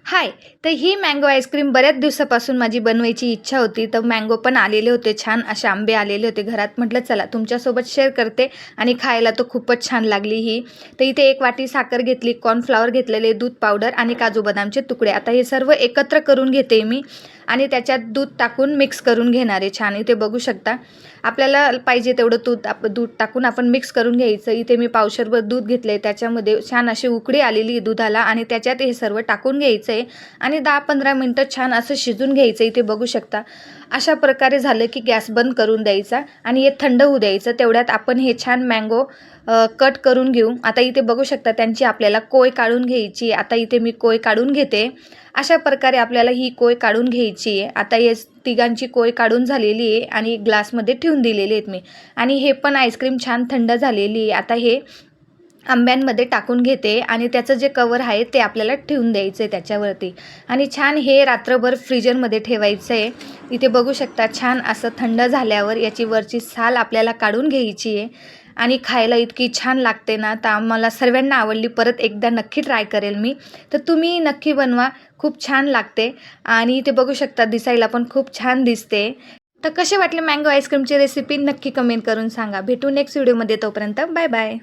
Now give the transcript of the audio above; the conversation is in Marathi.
हाय. तर ही मँगो आईस्क्रीम बऱ्याच दिवसापासून माझी बनवायची इच्छा होती. तर मँगो पण आलेले होते, छान असे आंबे आलेले होते घरात. म्हटलं चला तुमच्यासोबत शेअर करते आणि खायला तर खूपच छान लागली ही. तर इथे 1 वाटी साखर घेतली, कॉर्नफ्लॉवर घेतलेले, दूध पावडर आणि काजू बदामचे तुकडे. आता हे सर्व एकत्र करून घेते मी आणि त्याच्यात दूध टाकून मिक्स करून घेणार आहे छान. इथे बघू शकता. आपल्याला पाहिजे तेवढं दूध टाकून आपण मिक्स करून घ्यायचं. इथे मी पावशरभर दूध घेतले, त्याच्यामध्ये छान अशी उकळी आलेली दुधाला आणि त्याच्यात हे सर्व टाकून घ्यायचं आहे आणि 10-15 मिनटं छान असं शिजून घ्यायचं. इथे बघू शकता. अशा प्रकारे झालं की गॅस बंद करून द्यायचा आणि हे थंड होऊ द्यायचं. तेवढ्यात आपण हे छान मँगो कट करून घेऊ. आता इथे बघू शकता त्यांची आपल्याला कोय काढून घ्यायची. आता इथे मी कोय काढून घेते. अशा प्रकारे आपल्याला ही कोय काढून घ्यायची आहे. आता हे तिघांची कोय काढून झालेली आहे आणि ग्लासमध्ये ठेवून दिलेले आहेत मी आणि हे पण आईस्क्रीम छान थंड झालेली आहे. आता हे आंब्यांमध्ये टाकून घेते आणि त्याचं जे कवर आहे ते आपल्याला ठेवून द्यायचं आहे त्याच्यावरती आणि छान हे रात्रभर फ्रीजरमध्ये ठेवायचं आहे. इथे बघू शकता छान असं थंड झाल्यावर याची वरची साल आपल्याला काढून घ्यायची आहे आणि खायला इतकी छान लागते ना, तर आम्हाला सर्वांना आवडली. परत एकदा नक्की ट्राय करेल मी. तर तुम्ही नक्की बनवा, खूप छान लागते आणि इथे बघू शकता दिसायला पण खूप छान दिसते. तर कसे वाटले मँगो आईस्क्रीमची रेसिपी नक्की कमेंट करून सांगा. भेटू नेक्स्ट व्हिडिओमध्ये. तोपर्यंत बाय बाय.